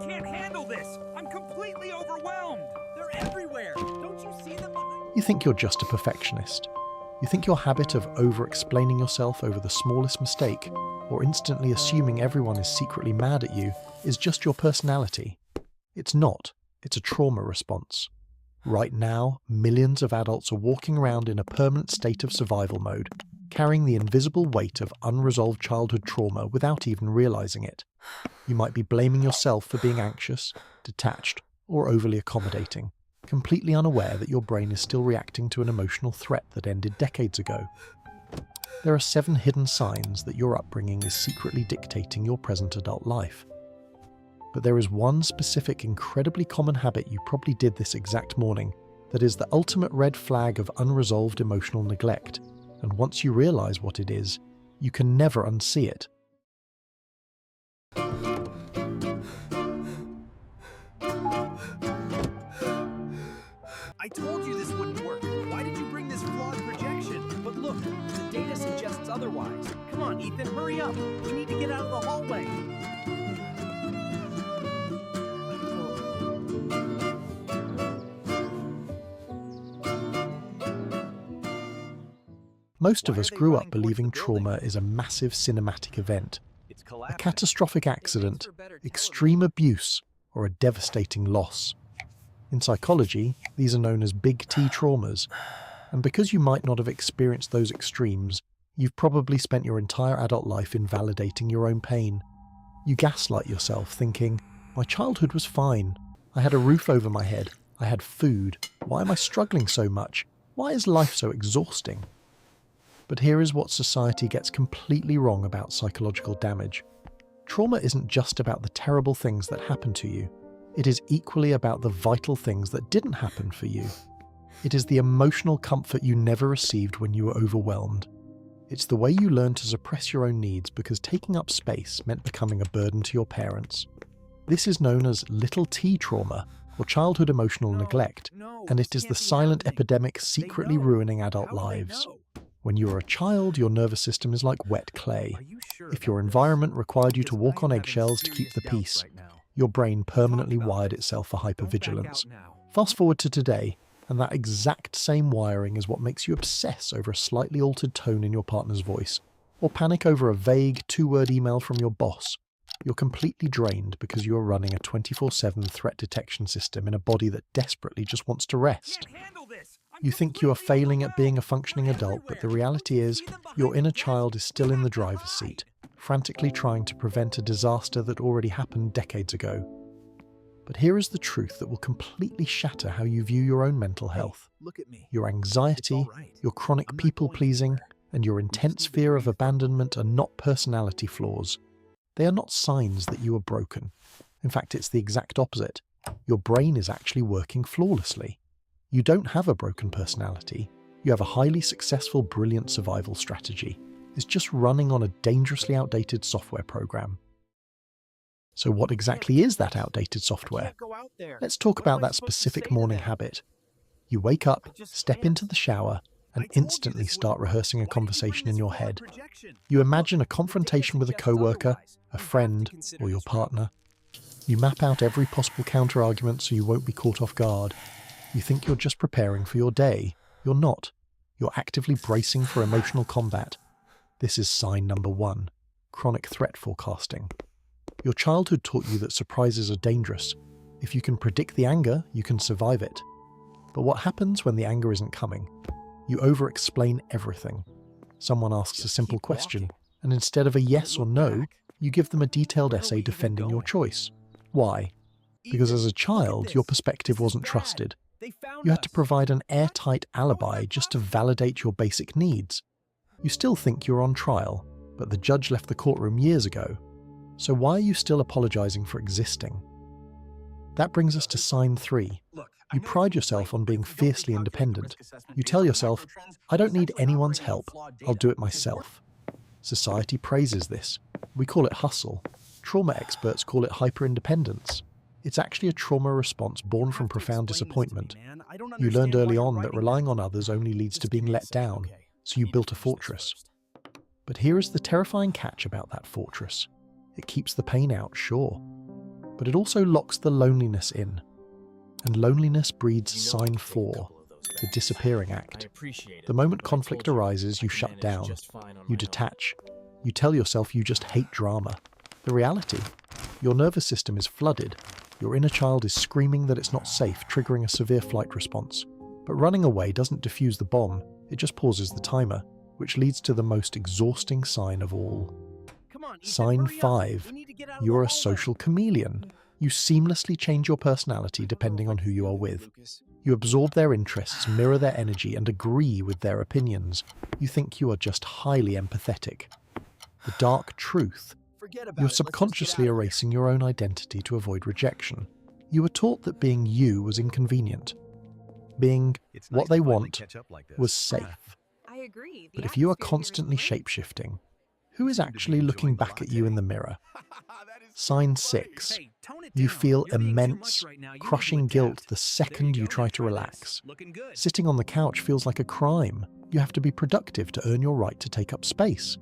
can't handle this. I'm completely overwhelmed. They're everywhere. Don't you see them behind? You think you're just a perfectionist. You think your habit of over-explaining yourself over the smallest mistake, or instantly assuming everyone is secretly mad at you, is just your personality. It's not. It's a trauma response. Right now, millions of adults are walking around in a permanent state of survival mode, carrying the invisible weight of unresolved childhood trauma without even realizing it. You might be blaming yourself for being anxious, detached, or overly accommodating, completely unaware that your brain is still reacting to an emotional threat that ended decades ago. There are 7 hidden signs that your upbringing is secretly dictating your present adult life. But there is one specific, incredibly common habit you probably did this exact morning that is the ultimate red flag of unresolved emotional neglect, and once you realize what it is, you can never unsee it. I told you this wouldn't work. Why did you bring this flawed projection? But look, the data suggests otherwise. Come on, Ethan, hurry up. We need to get out of the hallway. Most of us grew up believing trauma is a massive cinematic event, a catastrophic accident, extreme abuse, or a devastating loss. In psychology, these are known as big T traumas, and because you might not have experienced those extremes, you've probably spent your entire adult life invalidating your own pain. You gaslight yourself, thinking, "My childhood was fine. I had a roof over my head. I had food. Why am I struggling so much? Why is life so exhausting?" But here is what society gets completely wrong about psychological damage. Trauma isn't just about the terrible things that happened to you. It is equally about the vital things that didn't happen for you. It is the emotional comfort you never received when you were overwhelmed. It's the way you learned to suppress your own needs because taking up space meant becoming a burden to your parents. This is known as little T trauma, or childhood emotional neglect, and it is the silent epidemic secretly ruining adult lives. When you are a child, your nervous system is like wet clay. If your environment required you to walk on eggshells to keep the peace, your brain permanently wired itself for hypervigilance. Fast forward to today, and that exact same wiring is what makes you obsess over a slightly altered tone in your partner's voice, or panic over a vague 2-word email from your boss. You're completely drained because you are running a 24/7 threat detection system in a body that desperately just wants to rest. You think you are failing at being a functioning adult, but the reality is your inner child is still in the driver's seat, frantically trying to prevent a disaster that already happened decades ago. But here is the truth that will completely shatter how you view your own mental health. Your anxiety, your chronic people-pleasing, and your intense fear of abandonment are not personality flaws. They are not signs that you are broken. In fact, it's the exact opposite. Your brain is actually working flawlessly. You don't have a broken personality. You have a highly successful, brilliant survival strategy. It's just running on a dangerously outdated software program. So what exactly is that outdated software? Let's talk about that specific morning habit. You wake up, step into the shower, and instantly start rehearsing a conversation in your head. You imagine a confrontation with a coworker, a friend, or your partner. You map out every possible counter-argument so you won't be caught off guard. You think you're just preparing for your day. You're not. You're actively bracing for emotional combat. This is sign number 1, chronic threat forecasting. Your childhood taught you that surprises are dangerous. If you can predict the anger, you can survive it. But what happens when the anger isn't coming? You over-explain everything. Someone asks a simple question, and instead of a yes or no, you give them a detailed essay defending your choice. Why? Because as a child, your perspective wasn't trusted. You had to provide an airtight alibi just to validate your basic needs. You still think you're on trial, but the judge left the courtroom years ago. So why are you still apologizing for existing? That brings us to sign 3. You pride yourself on being fiercely independent. You tell yourself, "I don't need anyone's help, I'll do it myself." Society praises this. We call it hustle. Trauma experts call it hyper-independence. It's actually a trauma response born from profound disappointment. You learned early on that relying on others only leads to being let down, so you built a fortress. But here is the terrifying catch about that fortress. It keeps the pain out, sure, but it also locks the loneliness in. And loneliness breeds sign 4, the disappearing act. The moment conflict arises, you shut down, you detach, you tell yourself you just hate drama. The reality, your nervous system is flooded, your inner child is screaming that it's not safe, triggering a severe flight response. But running away doesn't defuse the bomb, it just pauses the timer, which leads to the most exhausting sign of all. Sign 5, you're a social chameleon. You seamlessly change your personality depending on who you are with. You absorb their interests, mirror their energy, and agree with their opinions. You think you are just highly empathetic. The dark truth, you're subconsciously erasing your own identity to avoid rejection. You were taught that being you was inconvenient. Being what they want was safe. But if you are constantly shape-shifting, who is actually looking back at you in the mirror? Sign 6. You feel immense, crushing guilt the second you try to relax. Sitting on the couch feels like a crime. You have to be productive to earn your right to take up space.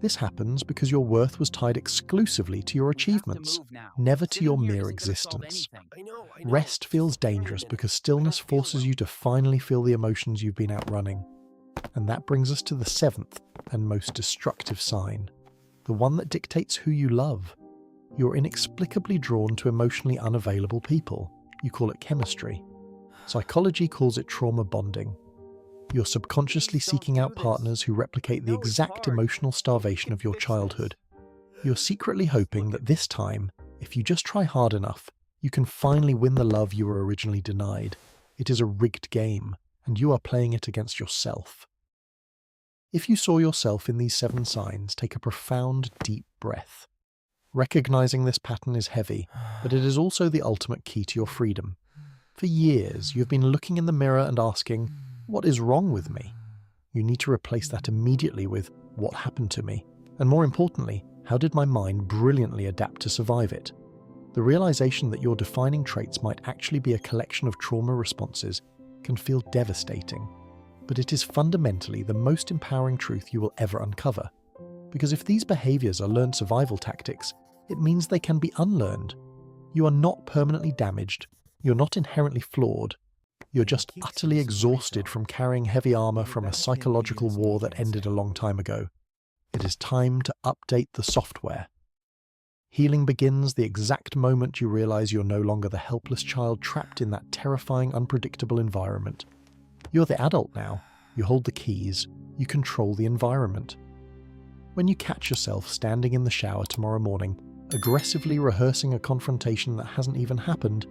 This happens because your worth was tied exclusively to your achievements, never to your mere existence. Rest feels dangerous because stillness forces you to finally feel the emotions you've been outrunning. And that brings us to the 7th and most destructive sign, the one that dictates who you love. You're inexplicably drawn to emotionally unavailable people. You call it chemistry. Psychology calls it trauma bonding. You're subconsciously seeking out partners who replicate the exact emotional starvation of your childhood. You're secretly hoping that this time, if you just try hard enough, you can finally win the love you were originally denied. It is a rigged game, and you are playing it against yourself. If you saw yourself in these 7 signs, take a profound, deep breath. Recognizing this pattern is heavy, but it is also the ultimate key to your freedom. For years, you've been looking in the mirror and asking, what is wrong with me? You need to replace that immediately with, what happened to me? And more importantly, how did my mind brilliantly adapt to survive it? The realization that your defining traits might actually be a collection of trauma responses can feel devastating. But it is fundamentally the most empowering truth you will ever uncover. Because if these behaviors are learned survival tactics, it means they can be unlearned. You are not permanently damaged. You're not inherently flawed. You're just utterly exhausted from carrying heavy armor from a psychological war that ended a long time ago. It is time to update the software. Healing begins the exact moment you realize you're no longer the helpless child trapped in that terrifying, unpredictable environment. You're the adult now. You hold the keys. You control the environment. When you catch yourself standing in the shower tomorrow morning, aggressively rehearsing a confrontation that hasn't even happened,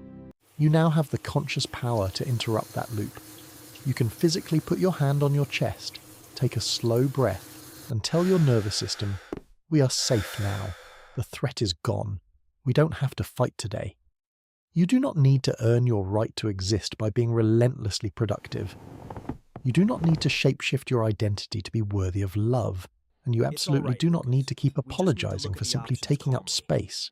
you now have the conscious power to interrupt that loop. You can physically put your hand on your chest, take a slow breath, and tell your nervous system, we are safe now. The threat is gone. We don't have to fight today. You do not need to earn your right to exist by being relentlessly productive. You do not need to shapeshift your identity to be worthy of love. And you absolutely do not need to keep apologizing for simply taking up space.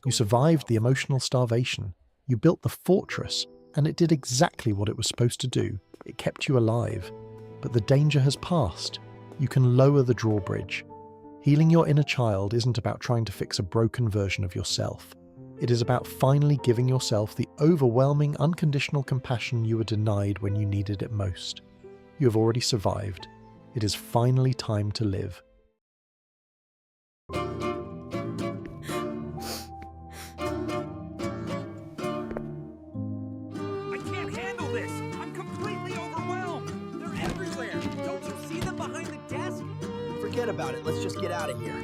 You survived the emotional starvation. You built the fortress, and it did exactly what it was supposed to do. It kept you alive. But the danger has passed. You can lower the drawbridge. Healing your inner child isn't about trying to fix a broken version of yourself. It is about finally giving yourself the overwhelming, unconditional compassion you were denied when you needed it most. You have already survived. It is finally time to live. I can't handle this! I'm completely overwhelmed! They're everywhere! Don't you see them behind the desk? Forget about it, let's just get out of here.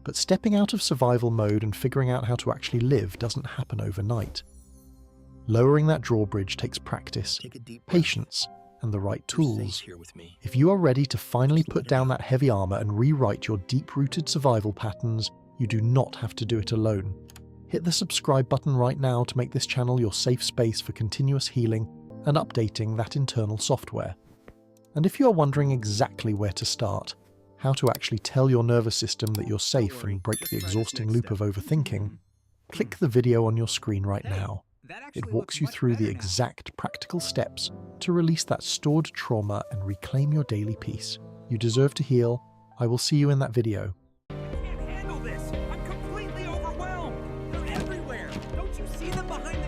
But stepping out of survival mode and figuring out how to actually live doesn't happen overnight. Lowering that drawbridge takes practice, patience, and the right tools. If you are ready to finally put down that heavy armor and rewrite your deep-rooted survival patterns, you do not have to do it alone. Hit the subscribe button right now to make this channel your safe space for continuous healing and updating that internal software. And if you are wondering exactly where to start, how to actually tell your nervous system that you're safe and break the exhausting loop of overthinking, click the video on your screen right now. It walks you through the exact practical steps to release that stored trauma and reclaim your daily peace. You deserve to heal. I will see you in that video. I can't handle this. I'm completely overwhelmed. They're everywhere. Don't you see them behind